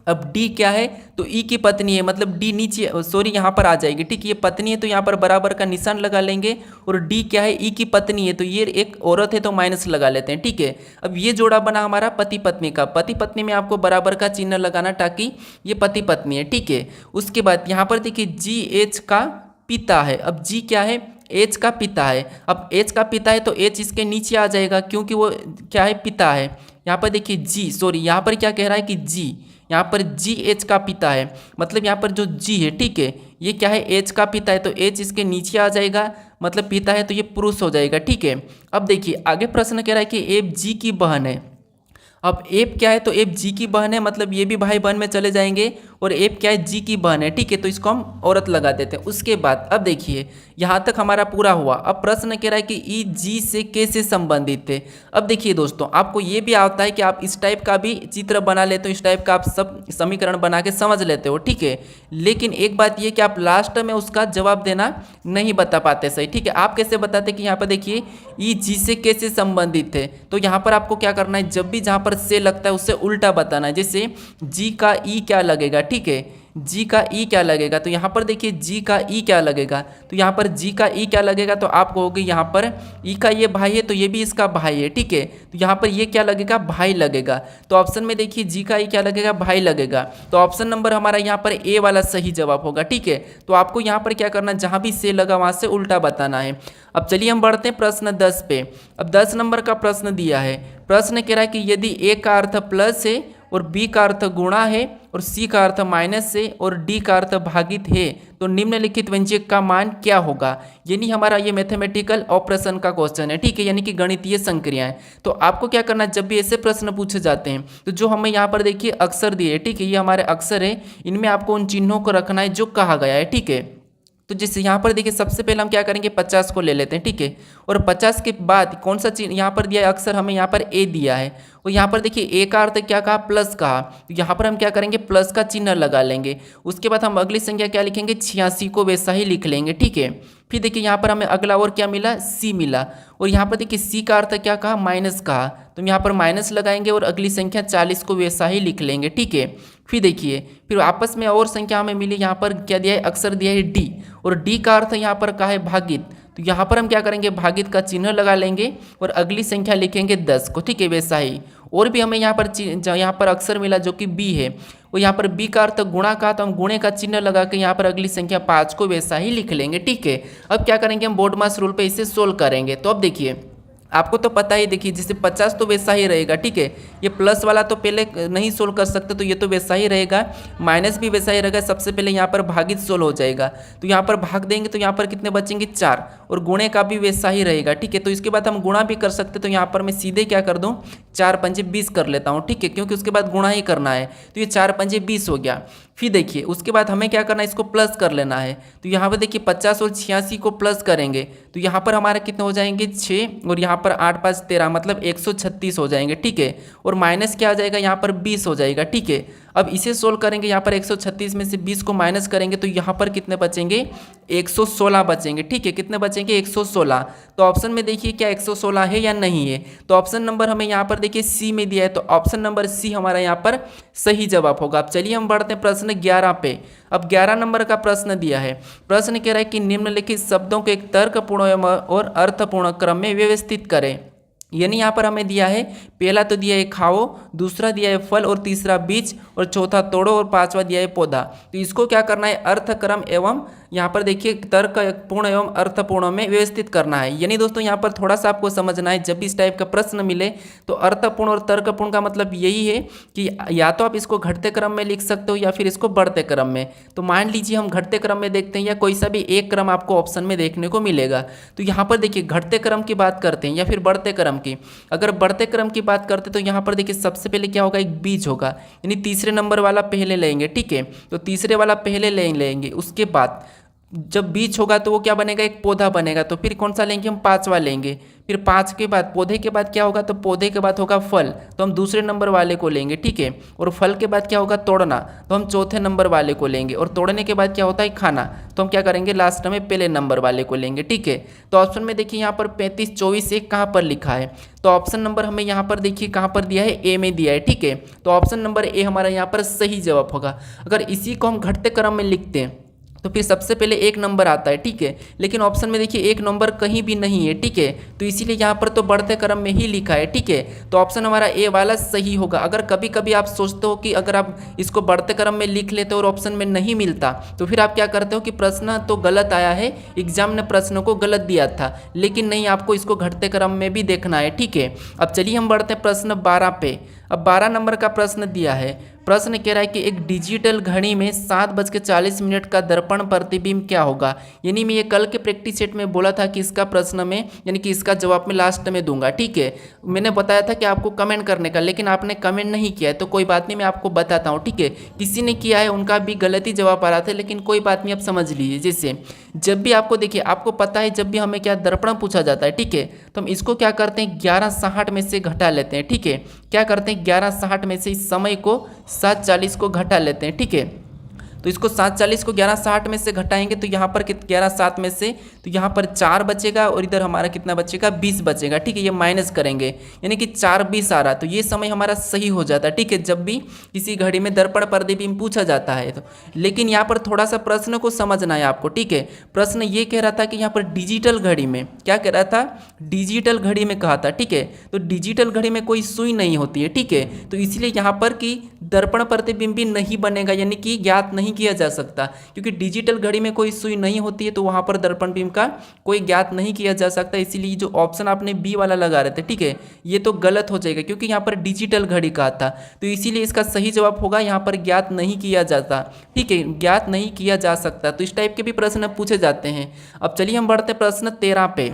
S1: अब डी क्या है, तो ई की पत्नी है, मतलब डी नीचे, सॉरी यहाँ पर आ जाएगी, ठीक है। ये पत्नी है तो यहाँ पर बराबर का निशान लगा लेंगे, और डी क्या है, ई की पत्नी है, तो ये एक औरत है तो माइनस लगा लेते हैं, ठीक है। अब ये जोड़ा बना हमारा पति पत्नी का। पति पत्नी में आपको बराबर का चिन्ह लगाना ताकि ये पति पत्नी है, ठीक है। उसके बाद यहाँ पर देखिए जी एच का पिता है। अब जी क्या है, एच का पिता है। अब एच का पिता है तो एच इसके नीचे आ जाएगा, क्योंकि वो क्या है, पिता है। यहाँ पर देखिए जी, सॉरी यहाँ पर क्या कह रहा है कि जी, यहाँ पर जी एच का पिता है, मतलब यहाँ पर जो जी है, ठीक है, ये क्या है, एच का पिता है, तो एच इसके नीचे आ जाएगा, मतलब पिता है तो ये पुरुष हो जाएगा, ठीक है। अब देखिए आगे प्रश्न कह रहा है कि एफ जी की बहन है। अब एफ क्या है, तो एफ जी की बहन है, मतलब ये भी भाई बहन में चले जाएंगे, और एफ क्या है, जी की बहन है, ठीक है, तो इसको हम औरत लगा देते हैं। उसके बाद अब देखिए यहाँ तक हमारा पूरा हुआ। अब प्रश्न कह रहा है कि ई जी से कैसे संबंधित है। अब देखिए दोस्तों, आपको ये भी आता है कि आप इस टाइप का भी चित्र बना लेते हो, इस टाइप का आप सब समीकरण बना के समझ लेते हो, ठीक है। लेकिन एक बात ये कि आप लास्ट में उसका जवाब देना नहीं बता पाते सही, ठीक है। आप कैसे बताते कि यहाँ पर देखिए ई जी से कैसे संबंधित है, तो यहाँ पर आपको क्या करना है, जब भी जहाँ पर से लगता है उससे उल्टा बताना है। जैसे जी का ई क्या लगेगा, ठीक है, जी का ई क्या लगेगा, तो यहाँ पर देखिए जी का ई क्या लगेगा, तो यहाँ पर जी का ई क्या लगेगा, तो आप कहोगे यहाँ पर ई का ये भाई है तो ये भी इसका भाई है, ठीक है, तो यहाँ पर ये क्या लगेगा, भाई लगेगा। तो ऑप्शन में देखिए जी का ई क्या लगेगा, भाई लगेगा। तो ऑप्शन नंबर हमारा यहाँ पर ए वाला सही जवाब होगा, ठीक है। तो आपको यहाँ पर क्या करना है, जहाँ भी से लगा वहाँ से उल्टा बताना है। अब चलिए हम बढ़ते हैं प्रश्न 10 पे। अब 10 नंबर का प्रश्न दिया है। प्रश्न कह रहा है कि यदि ए का अर्थ प्लस है और बी का अर्थ गुणा है और सी का अर्थ माइनस है और डी का अर्थ भागित है, तो निम्नलिखित व्यंजक का मान क्या होगा। यानी हमारा ये मैथमेटिकल ऑपरेशन का क्वेश्चन है, ठीक है, यानी कि गणितीय संक्रियाएं। तो आपको क्या करना है, जब भी ऐसे प्रश्न पूछे जाते हैं तो जो हमें यहाँ पर देखिए अक्षर दिए है, ठीक है, ये हमारे अक्षर है, इनमें आपको उन चिन्हों को रखना है जो कहा गया है, ठीक है। तो जैसे यहाँ पर देखिए सबसे पहले हम क्या करेंगे, 50 को ले लेते हैं, ठीक है, और 50 के बाद कौन सा चिन्ह यहाँ पर दिया है, अक्षर हमें यहाँ पर ए दिया है, और यहाँ पर देखिए ए का अर्थ क्या कहा, प्लस कहा, तो यहाँ पर हम क्या करेंगे, प्लस का चिन्ह लगा लेंगे। उसके बाद हम अगली संख्या क्या लिखेंगे, 86 को वैसा ही लिख लेंगे, ठीक है। फिर देखिए यहाँ पर हमें अगला और क्या मिला, सी मिला, और यहाँ पर देखिए सी का अर्थ क्या कहा, माइनस कहा, तो हम यहाँ पर माइनस लगाएंगे और अगली संख्या 40 को वैसा ही लिख लेंगे, ठीक है। फिर देखिए फिर आपस में और संख्या हमें मिली, यहाँ पर क्या दिया है, अक्षर दिया है डी, और डी का अर्थ यहाँ पर कहा है भागित, तो यहाँ पर हम क्या करेंगे, भागित का चिन्ह लगा लेंगे और अगली संख्या लिखेंगे 10 को, ठीक है, वैसा ही। और भी हमें यहाँ पर अक्षर मिला जो कि बी है, और यहाँ पर बी का अर्थ गुणा का, तो हम गुणे का चिन्ह लगा के यहाँ पर अगली संख्या 5 को वैसा ही लिख लेंगे, ठीक है। अब क्या करेंगे, हम बोर्ड मास रूल पे इसे सोल्व करेंगे। तो अब देखिए आपको तो पता ही, देखिए जैसे 50 तो वैसा ही रहेगा, ठीक है, ये प्लस वाला तो पहले नहीं सोल्व कर सकते, तो ये तो वैसा ही रहेगा, माइनस भी वैसा ही रहेगा। सबसे पहले यहाँ पर भागित सोल्व हो जाएगा, तो यहाँ पर भाग देंगे तो यहाँ पर कितने बचेंगे, 4, और गुणे का भी वैसा ही रहेगा, ठीक है। तो इसके बाद हम गुणा भी कर सकते, तो यहाँ पर मैं सीधे क्या कर दूँ, 4 पंजे 20 कर लेता हूँ, ठीक है, क्योंकि उसके बाद गुणा ही करना है, तो ये 4 पंजे 20 हो गया। फिर देखिए उसके बाद हमें क्या करना है, इसको प्लस कर लेना है, तो यहाँ पर देखिए 50 और 86 को प्लस करेंगे तो यहाँ पर हमारे कितने हो जाएंगे, 6, और यहाँ पर 8 5 13 मतलब 136 हो जाएंगे, ठीक है, और माइनस क्या आ जाएगा, यहाँ पर 20 हो जाएगा, ठीक है। अब इसे सोल्व करेंगे, यहाँ पर 136 में से 20 को माइनस करेंगे तो यहाँ पर कितने बचेंगे, 116 बचेंगे, ठीक है, कितने बचेंगे, 116। तो ऑप्शन में देखिए क्या 116 है या नहीं है, तो ऑप्शन नंबर हमें यहाँ पर देखिए सी में दिया है, तो ऑप्शन नंबर सी हमारा यहाँ पर सही जवाब होगा। अब चलिए हम बढ़ते हैं प्रश्न 11 पे। अब 11 नंबर का प्रश्न दिया है। प्रश्न कह रहा है कि निम्नलिखित शब्दों को एक तर्कपूर्ण और अर्थपूर्ण क्रम में व्यवस्थित करें। यानी यहाँ पर हमें दिया है, पहला तो दिया है खाओ, दूसरा दिया है फल, और तीसरा बीज, और चौथा तोड़ो, और पांचवा दिया है पौधा। तो इसको क्या करना है, अर्थक्रम एवं यहाँ पर देखिए तर्कपूर्ण एवं अर्थपूर्ण में व्यवस्थित करना है। यानी दोस्तों यहाँ पर थोड़ा सा आपको समझना है, जब भी इस टाइप का प्रश्न मिले तो अर्थपूर्ण और तर्कपूर्ण का मतलब यही है कि या तो आप इसको घटते क्रम में लिख सकते हो या फिर इसको बढ़ते क्रम में। तो मान लीजिए हम घटते क्रम में देखते हैं, या कोई सा भी एक क्रम आपको ऑप्शन में देखने को मिलेगा। तो यहाँ पर देखिए घटते क्रम की बात करते हैं या फिर बढ़ते क्रम की। अगर बढ़ते क्रम की बात करते तो यहाँ पर देखिए सबसे पहले क्या होगा, एक बीज होगा, यानी तीसरे नंबर वाला पहले लेंगे, ठीक है, तो तीसरे वाला पहले लेंगे। उसके बाद जब बीज होगा तो वो क्या बनेगा, एक पौधा बनेगा, तो फिर कौन सा लेंगे, हम पांचवा लेंगे। फिर 5 के बाद पौधे के बाद क्या होगा, तो पौधे के बाद होगा फल, तो हम दूसरे नंबर वाले को लेंगे, ठीक है, और फल के बाद क्या होगा, तोड़ना, तो हम चौथे नंबर वाले को लेंगे, और तोड़ने के बाद क्या होता है, खाना, तो हम क्या करेंगे, लास्ट में पहले नंबर वाले को लेंगे, ठीक है। तो ऑप्शन में देखिए यहाँ पर 35 24 1 कहाँ पर लिखा है, तो ऑप्शन नंबर हमें यहाँ पर देखिए कहाँ पर दिया है, ए में दिया है, ठीक है। तो ऑप्शन नंबर ए हमारा यहाँ पर सही जवाब होगा। अगर इसी को हम घटते क्रम में लिखते हैं तो फिर सबसे पहले 1 नंबर आता है, ठीक है, लेकिन ऑप्शन में देखिए 1 नंबर कहीं भी नहीं है, ठीक है, तो इसीलिए यहाँ पर तो बढ़ते क्रम में ही लिखा है, ठीक है। तो ऑप्शन हमारा ए वाला सही होगा। अगर कभी कभी आप सोचते हो कि अगर आप इसको बढ़ते क्रम में लिख लेते हो और ऑप्शन में नहीं मिलता, तो फिर आप क्या करते हो कि प्रश्न तो गलत आया है, एग्जाम ने प्रश्नों को गलत दिया था, लेकिन नहीं, आपको इसको घटते क्रम में भी देखना है, ठीक है। अब चलिए हम बढ़ते हैं प्रश्न 12 पे। अब 12 नंबर का प्रश्न दिया है। प्रश्न कह रहा है कि एक डिजिटल घड़ी में 7:40 का दर्पण प्रतिबिंब क्या होगा। यानी मैं ये कल के प्रैक्टिस सेट में बोला था कि इसका प्रश्न में यानी कि इसका जवाब मैं लास्ट में दूंगा। ठीक है, मैंने बताया था कि आपको कमेंट करने का, लेकिन आपने कमेंट नहीं किया है तो कोई बात नहीं, मैं आपको बताता हूँ। ठीक है, किसी ने किया है उनका भी गलत ही जवाब आ रहा था, लेकिन कोई बात नहीं, आप समझ लीजिए। जैसे जब भी आपको देखिए, आपको पता है जब भी हमें क्या दर्पण पूछा जाता है, ठीक है, तो हम इसको क्या करते हैं 1160 में से घटा लेते हैं। ठीक है, क्या करते हैं 1160 में से इस समय को 740 को घटा लेते हैं। ठीक है, तो इसको 740 को 1160 में से घटाएंगे तो यहाँ पर 11/7 में से तो यहाँ पर 4 बचेगा और इधर हमारा कितना बचेगा 20 बचेगा। ठीक है, ये माइनस करेंगे यानी कि 4:20 आ रहा, तो ये समय हमारा सही हो जाता है। ठीक है, जब भी किसी घड़ी में दर्पण प्रतिबिंब पूछा जाता है तो। लेकिन यहाँ पर थोड़ा सा प्रश्न को समझना है आपको। ठीक है, प्रश्न ये कह रहा था कि यहाँ पर डिजिटल घड़ी में क्या कह रहा था, डिजिटल घड़ी में कहा था। ठीक है, तो डिजिटल घड़ी में कोई सुई नहीं होती है। ठीक है, तो इसलिए यहाँ पर कि दर्पण प्रतिबिंबी नहीं बनेगा, यानी कि ज्ञात नहीं किया जा सकता, क्योंकि डिजिटल घड़ी में कोई सुई नहीं होती है तो वहां पर दर्पण बिंब का कोई ज्ञात नहीं किया जा सकता। इसीलिए जो ऑप्शन आपने बी वाला लगा रहे थे, ठीक है, ये तो गलत हो जाएगा क्योंकि यहाँ पर डिजिटल घड़ी कहा था, तो इसीलिए इसका सही जवाब होगा यहाँ पर ज्ञात नहीं किया जाता। ठीक है, ज्ञात नहीं किया जा सकता। तो इस टाइप के भी प्रश्न पूछे जाते हैं। अब चलिए हम बढ़ते प्रश्न 13 पे।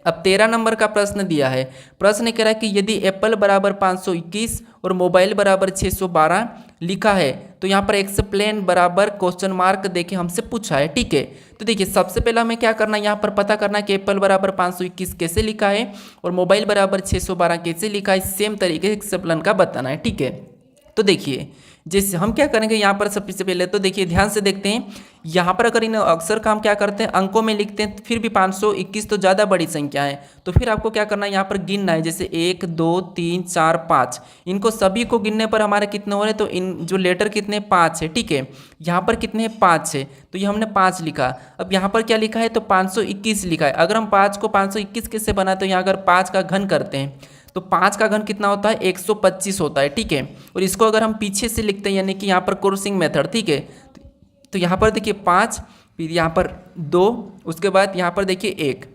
S1: अब 13 नंबर का प्रश्न दिया है। प्रश्न कह रहा है कि यदि एप्पल बराबर 521 और मोबाइल बराबर 612 लिखा है तो यहाँ पर एक्सप्लेन बराबर क्वेश्चन मार्क देके हमसे पूछा है। ठीक है, तो देखिए सबसे पहले हमें क्या करना है, यहाँ पर पता करना है कि एप्पल बराबर 521 कैसे लिखा है और मोबाइल बराबर 612 कैसे लिखा है। सेम तरीके से एक्सप्लेन का बताना है। ठीक है, तो देखिए जैसे हम क्या करेंगे यहाँ पर सबसे पहले तो देखिए ध्यान से देखते हैं, यहाँ पर अगर इन अक्सर का हम क्या करते हैं अंकों में लिखते हैं, फिर भी 521 तो ज़्यादा बड़ी संख्या है, तो फिर आपको क्या करना है यहाँ पर गिनना है। जैसे 1 2 3 4 5, इनको सभी को गिनने पर हमारे कितने हो रहे हैं, तो इन जो लेटर कितने 5 है। ठीक है, यहाँ पर कितने 5 है, तो ये हमने 5 लिखा। अब यहाँ पर क्या लिखा है, तो 521 लिखा है। अगर हम 5 को 521 कैसे बना, तो यहाँ अगर 5 का घन करते हैं तो 5 का घन कितना होता है 125 होता है। ठीक है, और इसको अगर हम पीछे से लिखते हैं यानी कि यहाँ पर क्रॉसिंग मेथड, ठीक है, तो यहाँ पर देखिए 5, फिर यहाँ पर 2, उसके बाद यहाँ पर देखिए 1,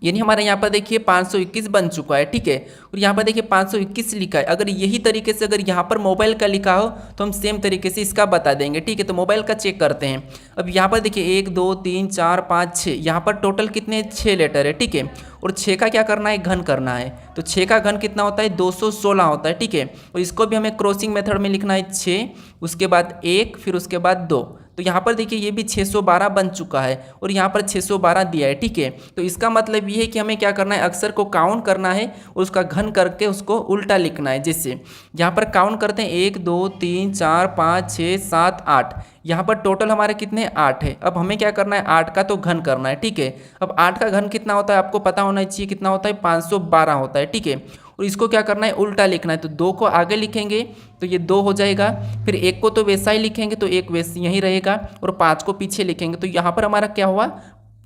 S1: यानी हमारे यहाँ पर देखिए 521 बन चुका है। ठीक है, और यहाँ पर देखिए 521 लिखा है। अगर यही तरीके से अगर यहाँ पर मोबाइल का लिखा हो तो हम सेम तरीके से इसका बता देंगे। ठीक है, तो मोबाइल का चेक करते हैं। अब यहाँ पर देखिए 1 2 3 4 5 6, यहाँ पर टोटल कितने 6 लेटर है। ठीक है, और 6 का क्या करना है घन करना है, तो 6 का घन कितना होता है 216 होता है। ठीक है, और इसको भी हमें क्रॉसिंग मेथड में लिखना है 6, उसके बाद 1, फिर उसके बाद 2, तो यहाँ पर देखिए ये भी 612 बन चुका है और यहाँ पर 612 दिया है। ठीक है, तो इसका मतलब ये है कि हमें क्या करना है अक्षर को काउंट करना है और उसका घन करके उसको उल्टा लिखना है। जैसे यहाँ पर काउंट करते हैं 1 2 3 4 5 6 7 8, यहाँ पर टोटल हमारे कितने 8 है। अब हमें क्या करना है 8 का तो घन करना है। ठीक है, अब 8 का घन कितना होता है आपको पता होना चाहिए, कितना होता है 512 होता है। ठीक है, और इसको क्या करना है उल्टा लिखना है, तो 2 को आगे लिखेंगे तो ये 2 हो जाएगा, फिर 1 को तो वैसा ही लिखेंगे तो 1 वैसे यहीं रहेगा और 5 को पीछे लिखेंगे तो यहाँ पर हमारा क्या हुआ,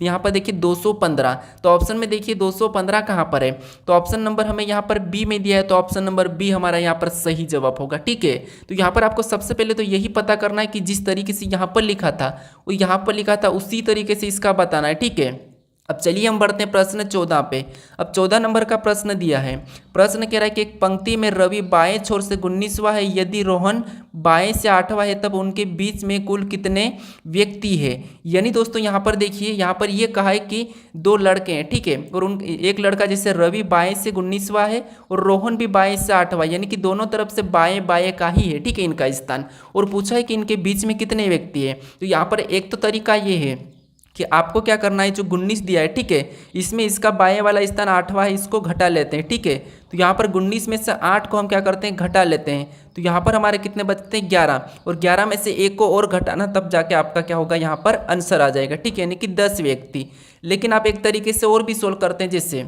S1: यहाँ पर देखिए 215। तो ऑप्शन में देखिए 215 कहाँ पर है, तो ऑप्शन नंबर हमें यहाँ पर बी में दिया है, तो ऑप्शन नंबर बी हमारा यहाँ पर सही जवाब होगा। ठीक है, तो यहाँ पर आपको सबसे पहले तो यही पता करना है कि जिस तरीके से यहाँ पर लिखा था वो यहाँ पर लिखा था उसी तरीके से इसका बताना है। ठीक है, अब चलिए हम बढ़ते हैं प्रश्न 14 पे। अब 14 नंबर का प्रश्न दिया है। प्रश्न कह रहा है कि एक पंक्ति में रवि बाएं छोर से 19वां है, यदि रोहन बाएं से 8वां है तब उनके बीच में कुल कितने व्यक्ति है। यानी दोस्तों यहाँ पर देखिए, यहाँ पर ये कहा है कि 2 लड़के हैं। ठीक है, और उन एक लड़का जैसे रवि बाएं से 19वां है और रोहन भी बाएं से 8वां, यानी कि दोनों तरफ से बाएं बाएं का ही है। ठीक है, इनका स्थान, और पूछा है कि इनके बीच में कितने व्यक्ति है। तो यहाँ पर एक तो तरीका ये है कि आपको क्या करना है, जो 19 दिया है, ठीक है, इसमें इसका बाएं वाला स्थान 8वां है, इसको घटा लेते हैं। ठीक है, तो यहाँ पर 19 में से 8 को हम क्या करते हैं घटा लेते हैं, तो यहाँ पर हमारे कितने बचते हैं 11, और 11 में से 1 को और घटाना तब जाके आपका क्या होगा यहाँ पर आंसर आ जाएगा। ठीक है, यानी कि 10 व्यक्ति। लेकिन आप एक तरीके से और भी सोल्व करते हैं, जैसे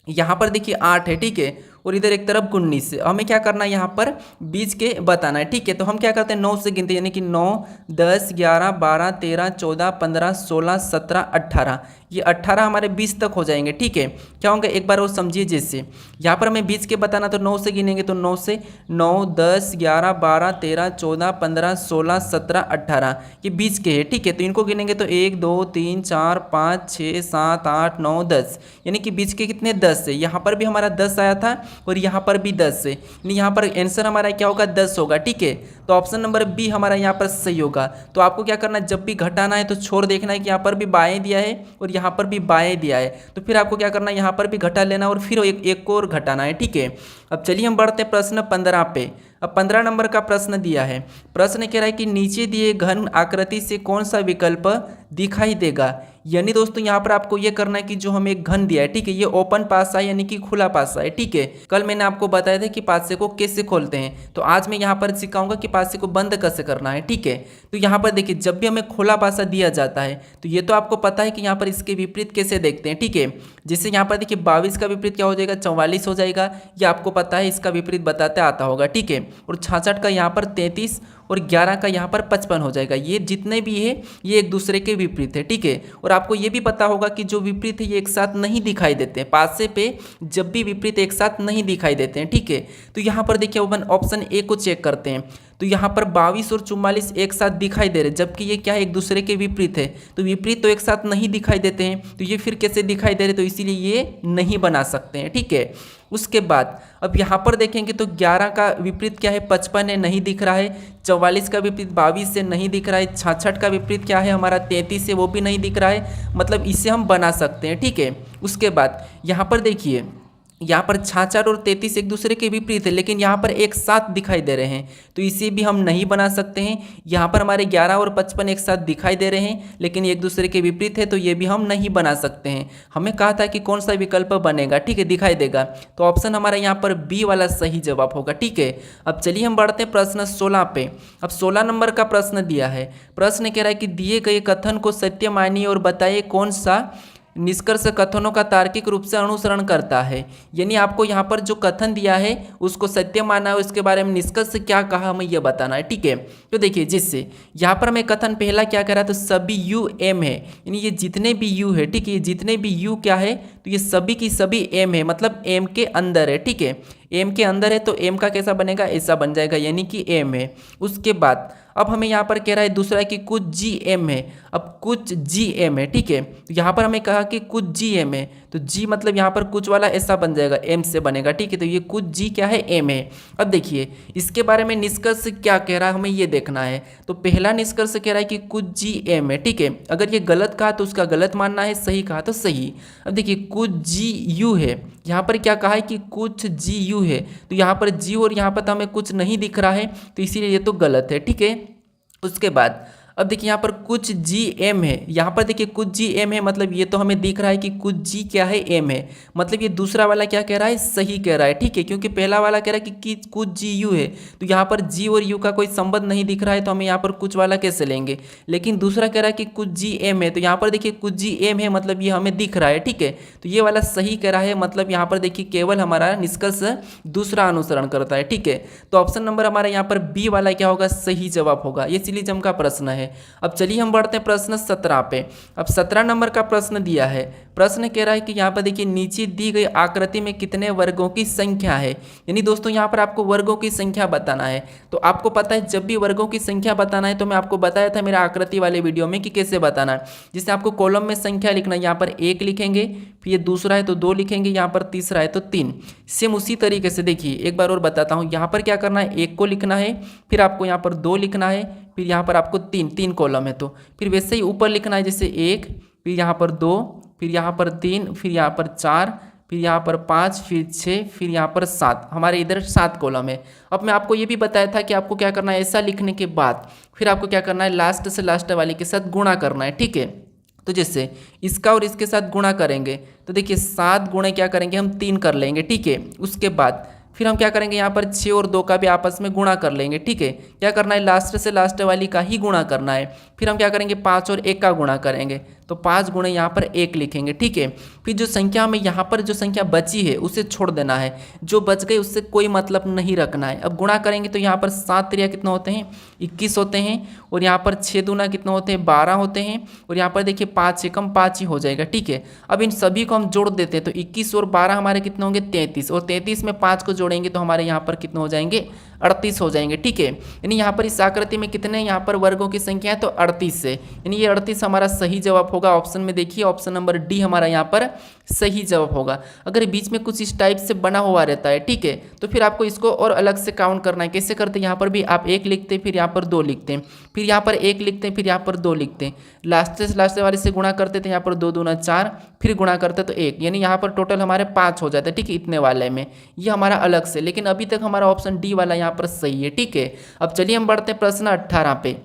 S1: यहाँ पर देखिए 8 है। ठीक है, और इधर एक तरफ 19 है, हमें क्या करना है यहाँ पर बीच के बताना है। ठीक है, तो हम क्या करते हैं 9 से गिनते हैं, यानी कि 9 10 11 12 13 14 15 16 17 18, ये 18 हमारे 20 तक हो जाएंगे। ठीक है, क्या होंगे एक बार और समझिए। जैसे यहाँ पर हमें बीच के बताना, तो 9 से गिनेंगे तो 9 से 9 10 11 12 13 14 15 16 17 18, ये बीच के है। ठीक है, तो इनको गिनेंगे तो 1 2 3 4 5 6 7 8 9 10, यानी कि बीच के कितने 10 है। यहाँ पर भी हमारा 10 आया था और यहाँ पर भी 10 है, यानी यहाँ पर आंसर हमारा क्या होगा 10 होगा। ठीक है, तो ऑप्शन नंबर बी हमारा यहाँ पर सही होगा। तो आपको क्या करना है, जब भी घटाना है तो छोड़ देखना है कि यहाँ पर भी बाएं दिया है और यहाँ पर भी बाएं दिया है, तो फिर आपको क्या करना है, यहाँ पर भी घटा लेना और फिर एक और घटाना है। ठीक है, अब चलिए हम बढ़ते हैं प्रश्न 15 पे। अब 15 नंबर का प्रश्न दिया है। प्रश्न कह रहा है कि नीचे दिए घन आकृति से कौन सा विकल्प दिखाई देगा। यानी दोस्तों यहाँ पर आपको ये करना है कि जो हमें एक घन दिया है, ठीक है, ये ओपन पासा है यानी कि खुला पासा है। ठीक है, कल मैंने आपको बताया था कि पासे को कैसे खोलते हैं, तो आज मैं यहाँ पर सिखाऊंगा कि पासे को बंद कैसे करना है। ठीक है, तो यहाँ पर देखिए जब भी हमें खुला पासा दिया जाता है तो ये तो आपको पता है कि यहाँ पर इसके विपरीत कैसे देखते हैं। ठीक है, जैसे यहाँ पर देखिए 22 का विपरीत क्या हो जाएगा, 44 हो जाएगा, ये आपको पता है, इसका विपरीत बताते आता होगा। ठीक है, और 66 का यहाँ पर 33 और 11 का यहाँ पर 55 हो जाएगा। ये जितने भी है ये एक दूसरे के विपरीत है। ठीक है, और आपको ये भी पता होगा कि जो विपरीत है ये एक साथ नहीं दिखाई देते हैं, पासे पे जब भी विपरीत एक साथ नहीं दिखाई देते हैं। ठीक है, तो यहाँ पर देखिए ऑप्शन ए को चेक करते हैं, तो यहाँ पर 22 और 44 एक साथ दिखाई दे रहे, जबकि ये क्या है, एक दूसरे के विपरीत है, तो विपरीत तो एक साथ नहीं दिखाई देते हैं, तो ये फिर कैसे दिखाई दे रहे, तो इसीलिए ये नहीं बना सकते हैं। ठीक है, उसके बाद अब यहाँ पर देखेंगे तो 11 का विपरीत क्या है, 55 है, नहीं दिख रहा है। 44 का विपरीत 22 से नहीं दिख रहा है। 66 का विपरीत क्या है हमारा, 33 से, वो भी नहीं दिख रहा है, मतलब इसे हम बना सकते हैं। ठीक है, उसके बाद यहाँ पर देखिए, यहाँ पर 66 और 33 एक दूसरे के विपरीत है, लेकिन यहाँ पर एक साथ दिखाई दे रहे हैं, तो इसे भी हम नहीं बना सकते हैं। यहाँ पर हमारे 11 और 55 एक साथ दिखाई दे रहे हैं, लेकिन एक दूसरे के विपरीत है, तो ये भी हम नहीं बना सकते हैं। हमें कहा था कि कौन सा विकल्प बनेगा, ठीक है, दिखाई देगा, तो ऑप्शन हमारा यहाँ पर बी वाला सही जवाब होगा। ठीक है, अब चलिए हम बढ़ते हैं प्रश्न 16 पे। अब 16 नंबर का प्रश्न दिया है। प्रश्न कह रहा है कि दिए गए कथन को सत्य मानिए और बताइए कौन सा निष्कर्ष कथनों का तार्किक रूप से अनुसरण करता है। यानी आपको यहाँ पर जो कथन दिया है उसको सत्य मानना है, उसके बारे में निष्कर्ष क्या कहा हमें यह बताना है। ठीक है, तो देखिए जिससे यहाँ पर हमें कथन पहला क्या कह रहा है, तो सभी यू एम है, यानी ये जितने भी यू है, ठीक है, ये जितने भी यू क्या है, तो ये सभी की सभी एम है, मतलब एम के अंदर है। ठीक है, एम के अंदर है तो एम का कैसा बनेगा, ऐसा बन जाएगा, यानी कि एम है। उसके बाद अब हमें यहाँ पर कह रहा है दूसरा है कि कुछ जी एम है। अब कुछ जी एम है, ठीक है, तो यहाँ पर हमें कहा कि कुछ जी एम है, तो जी मतलब यहाँ पर कुछ वाला ऐसा बन जाएगा, एम से बनेगा। ठीक है, तो ये कुछ जी क्या है, एम है। अब देखिए इसके बारे में निष्कर्ष क्या कह रहा है हमें ये देखना है। तो पहला निष्कर्ष कह रहा है कि कुछ जी एम है। ठीक है, अगर ये गलत कहा तो उसका गलत मानना है, सही कहा तो सही। अब देखिए कुछ जी यू है, यहाँ पर क्या कहा है कि कुछ जी यू है, तो यहाँ पर जी और यहाँ पर तो हमें कुछ नहीं दिख रहा है, तो इसीलिए ये तो गलत है। ठीक है, उसके बाद अब देखिए यहाँ पर कुछ जी एम है, यहाँ पर देखिए कुछ जी एम है, मतलब ये तो हमें दिख रहा है कि कुछ जी क्या है, एम है, मतलब ये दूसरा वाला क्या कह रहा है, सही कह रहा है। ठीक है, क्योंकि पहला वाला कह रहा है कि कुछ जी यू है, तो यहाँ पर जी और यू का कोई संबंध नहीं दिख रहा है, तो हमें यहाँ पर कुछ वाला कैसे लेंगे। लेकिन दूसरा कह रहा है कि कुछ जी एम है, तो यहाँ पर देखिए कुछ जी एम है, मतलब ये हमें दिख रहा है। ठीक है, तो ये वाला सही कह रहा है, मतलब यहाँ पर देखिए केवल हमारा निष्कर्ष दूसरा अनुसरण करता है। ठीक है, तो ऑप्शन नंबर हमारा यहाँ पर बी वाला क्या होगा, सही जवाब होगा। ये सिलीजम का प्रश्न है। अब चलिए हम बढ़ते हैं प्रश्न 17 पे। अब 17 नंबर का प्रश्न दिया है। प्रश्न कह रहा है कि यहाँ पर देखिए नीचे दी गई आकृति में कितने वर्गों की संख्या है। यानी दोस्तों यहाँ पर आपको वर्गों की संख्या बताना है। तो आपको पता है जब भी वर्गों की संख्या बताना है तो मैं आपको बताया था मेरा आकृति वाले वीडियो में कि कैसे बताना है। जिससे आपको कॉलम में संख्या लिखना है, यहाँ पर 1 लिखेंगे, फिर ये दूसरा है तो 2 लिखेंगे, यहाँ पर तीसरा है तो 3। सेम उसी तरीके से देखिए एक बार और बताता हूँ। यहाँ पर क्या करना है, 1 को लिखना है, फिर आपको यहाँ पर 2 लिखना है, फिर यहाँ पर आपको 3 कॉलम है, तो फिर वैसे ही ऊपर लिखना है, जैसे 1, फिर यहाँ पर 2, फिर यहाँ पर 3, फिर यहाँ पर 4, फिर यहाँ पर 5, फिर 6, फिर यहाँ पर 7। हमारे इधर 7 कॉलम है। अब मैं आपको ये भी बताया था कि आपको क्या करना है, ऐसा लिखने के बाद फिर आपको क्या करना है, लास्ट से लास्ट वाले के साथ गुणा करना है। ठीक है, तो जैसे इसका और इसके साथ गुणा करेंगे तो देखिए 7 गुणे क्या करेंगे हम 3 कर लेंगे। ठीक है, उसके बाद फिर हम क्या करेंगे, यहाँ पर 6 और 2 का भी आपस में गुणा कर लेंगे। ठीक है, क्या करना है, लास्ट से लास्ट वाली का ही गुणा करना है। फिर हम क्या करेंगे, 5 और 1 का गुणा करेंगे, तो 5 गुणे यहाँ पर 1 लिखेंगे। ठीक है, फिर जो संख्या में यहाँ पर जो संख्या बची है उसे छोड़ देना है, जो बच गई उससे कोई मतलब नहीं रखना है। अब गुणा करेंगे तो यहाँ पर 7 त्रिया कितना होते हैं, 21 होते हैं, और यहाँ पर 6 दूना कितना होते हैं, 12 होते हैं, और यहाँ पर देखिए 5 एकम 5 ही हो जाएगा। ठीक है, अब इन सभी को हम जोड़ देते हैं तो 21 और 12 हमारे कितने होंगे, 33, और 33 में 5 को जोड़ेंगे तो हमारे यहाँ पर कितने हो जाएंगे, 38 हो जाएंगे। ठीक है, यानी यहाँ पर इस आकृति में कितने यहाँ पर वर्गों की संख्या है, तो 38 है, यानी ये 38 हमारा सही जवाब होगा। ऑप्शन में देखिए ऑप्शन नंबर डी हमारा यहाँ पर सही जवाब होगा। अगर बीच में कुछ इस टाइप से बना हुआ रहता है, ठीक है, तो फिर आपको इसको और अलग से काउंट करना है। कैसे करते हैं, यहाँ पर भी आप 1 लिखते हैं, फिर यहाँ पर 2 लिखते हैं, फिर यहाँ पर 1 लिखते हैं, फिर यहाँ पर 2 लिखते हैं, लास्ट से लास्ट वाले से गुणा करते थे, यहाँ पर 2 दूना 4, फिर गुणा करते तो 1, यानी यहाँ पर टोटल हमारे 5 हो जाते हैं, ठीक है, इतने वाले में। ये हमारा अलग से, लेकिन अभी तक हमारा ऑप्शन डी वाला यहाँ पर सही है, ठीक है। अब चलिए हम बढ़ते हैं प्रश्न 18 पे।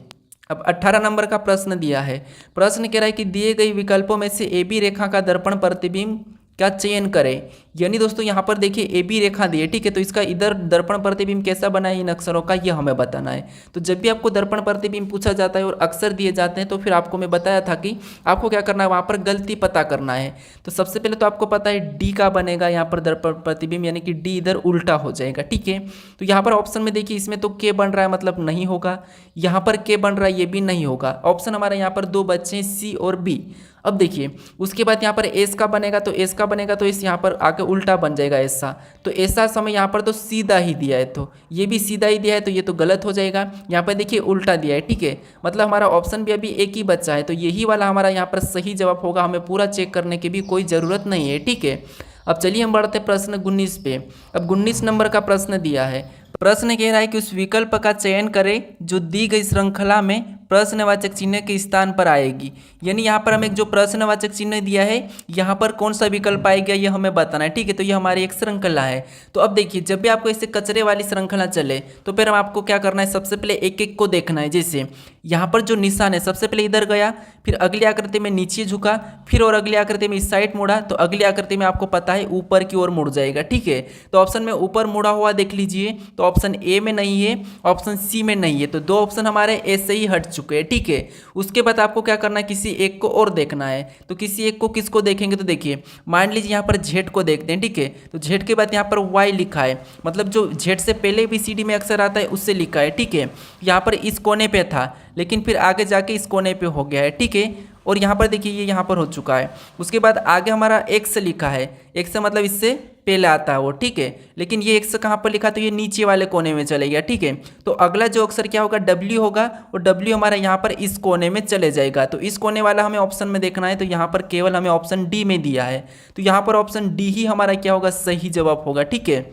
S1: अब 18 नंबर का प्रश्न दिया है। प्रश्न कह रहा है कि दिए गए विकल्पों में से ए बी रेखा का दर्पण प्रतिबिंब का चयन करें। यानी दोस्तों यहाँ पर देखिए ए बी रेखा दी है, ठीक है, तो इसका इधर दर्पण प्रतिबिंब कैसा बना है इन अक्षरों का, ये हमें बताना है। तो जब भी आपको दर्पण प्रतिबिंब पूछा जाता है और अक्षर दिए जाते हैं, तो फिर आपको मैं बताया था कि आपको क्या करना है, वहाँ पर गलती पता करना है। तो सबसे पहले तो आपको पता है डी का बनेगा यहाँ पर दर्पण प्रतिबिंब, यानी कि डी इधर उल्टा हो जाएगा, ठीक है। तो यहाँ पर ऑप्शन में देखिए इसमें तो के बन रहा है, मतलब नहीं होगा। यहाँ पर के बन रहा है, ये भी नहीं होगा। ऑप्शन हमारे यहाँ पर 2 बच्चे हैं, सी और बी। अब देखिए उसके बाद यहाँ पर एस का बनेगा, तो एस का बनेगा तो इस यहाँ पर आके उल्टा बन जाएगा ऐसा। तो ऐसा समय यहाँ पर तो सीधा ही दिया है, तो ये भी सीधा ही दिया है, तो ये तो गलत हो जाएगा। यहाँ पर देखिए उल्टा दिया है, ठीक है, मतलब हमारा ऑप्शन भी अभी एक ही बच्चा है, तो यही वाला हमारा यहाँ पर सही जवाब होगा। हमें पूरा चेक करने की भी कोई ज़रूरत नहीं है, ठीक है। अब चलिए हम बढ़ते प्रश्न 19 पे। अब 19 नंबर का प्रश्न दिया है। प्रश्न कह रहा है कि उस विकल्प का चयन करें जो दी गई श्रृंखला में प्रश्नवाचक चिन्ह के स्थान पर आएगी। यानी यहाँ पर हमें जो प्रश्नवाचक चिन्ह दिया है, यहाँ पर कौन सा विकल्प आएगा ये हमें बताना है, ठीक है। तो ये हमारी एक श्रृंखला है। तो अब देखिए जब भी आपको ऐसे कचरे वाली श्रृंखला चले, तो फिर हम आपको क्या करना है, सबसे पहले एक एक को देखना है। जैसे यहाँ पर जो निशान है, सबसे पहले इधर गया, फिर अगली आकृति में नीचे झुका, फिर और अगली आकृति में इस साइड मुड़ा, तो अगली आकृति में आपको पता है ऊपर की ओर मुड़ जाएगा, ठीक है। तो ऑप्शन में ऊपर मुड़ा हुआ देख लीजिए, तो ऑप्शन ए में नहीं है, ऑप्शन सी में नहीं है, तो 2 ऑप्शन हमारे ऐसे ही हट चुके हैं, ठीक है। उसके बाद आपको क्या करना है, किसी एक को और देखना है। तो किसी एक को किसको देखेंगे, तो देखिए मान लीजिए यहाँ पर जेड को देखते हैं, ठीक है। तो जेड के बाद यहाँ पर वाई लिखा है, मतलब जो जेड से पहले भी सीडी में अक्षर आता है उससे लिखा है, ठीक है। यहाँ पर इस कोने पे था, लेकिन फिर आगे जाके इस कोने पे हो गया है, ठीक है। और यहाँ पर देखिए ये यहाँ पर हो चुका है। उसके बाद आगे हमारा एक्स लिखा है, एक्स मतलब इससे पहले आता है वो, ठीक है। लेकिन ये एक्स कहाँ पर लिखा, तो ये नीचे वाले कोने में चले गया, ठीक है। तो अगला जो अक्षर क्या होगा, डब्ल्यू होगा, और डब्ल्यू हमारा यहाँ पर इस कोने में चले जाएगा। तो इस कोने वाला हमें ऑप्शन में देखना है, तो यहाँ पर केवल हमें ऑप्शन डी में दिया है, तो यहाँ पर ऑप्शन डी ही हमारा क्या होगा, सही जवाब होगा, ठीक है।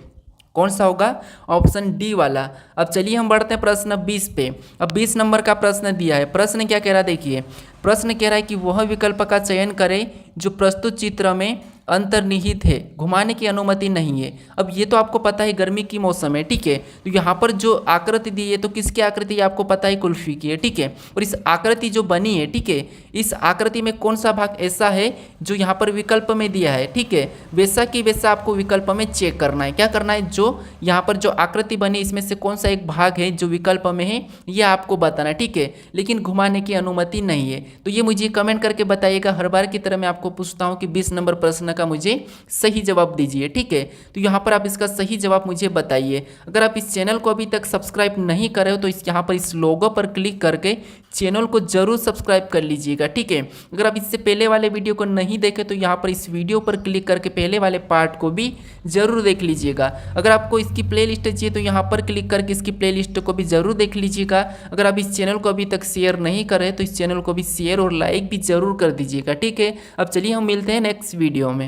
S1: कौन सा होगा, ऑप्शन डी वाला। अब चलिए हम बढ़ते हैं प्रश्न 20 पे। अब 20 नंबर का प्रश्न दिया है। प्रश्न क्या कह रहा है, देखिए प्रश्न कह रहा है कि वह विकल्प का चयन करें जो प्रस्तुत चित्र में अंतर्निहित है, घुमाने की अनुमति नहीं है। अब ये तो आपको पता है गर्मी की मौसम है, ठीक है। तो यहाँ पर जो आकृति दी है, तो किसकी आकृति आपको पता है, कुल्फी की है, ठीक है। और इस आकृति जो बनी है, ठीक है, इस आकृति में कौन सा भाग ऐसा है जो यहाँ पर विकल्प में दिया है, ठीक है। वैसा की वैसा आपको विकल्प में चेक करना है। क्या करना है, जो यहाँ पर जो आकृति बनी इसमें से कौन सा एक भाग है जो विकल्प में है, ये आपको बताना है, ठीक है। लेकिन घुमाने की अनुमति नहीं है। तो ये मुझे कमेंट करके बताइएगा। हर बार की तरह मैं आपको पूछता हूँ कि 20 नंबर प्रश्न का मुझे सही जवाब दीजिए, ठीक है। तो यहाँ पर आप इसका सही जवाब मुझे बताइए। अगर आप इस चैनल को अभी तक सब्सक्राइब नहीं करे हो, तो इस यहाँ पर इस लोगो पर क्लिक करके चैनल को जरूर सब्सक्राइब कर लीजिएगा, ठीक है। अगर आप इससे पहले वाले वीडियो को नहीं देखे, तो यहाँ पर इस वीडियो पर क्लिक करके पहले वाले पार्ट को भी जरूर देख लीजिएगा। अगर आपको इसकी प्लेलिस्ट चाहिए, तो यहाँ पर क्लिक करके इसकी प्लेलिस्ट को भी जरूर देख लीजिएगा। अगर आप इस चैनल को अभी तक शेयर नहीं करें, तो इस चैनल को भी शेयर और लाइक भी जरूर कर दीजिएगा, ठीक है। अब चलिए हम मिलते हैं नेक्स्ट वीडियो में।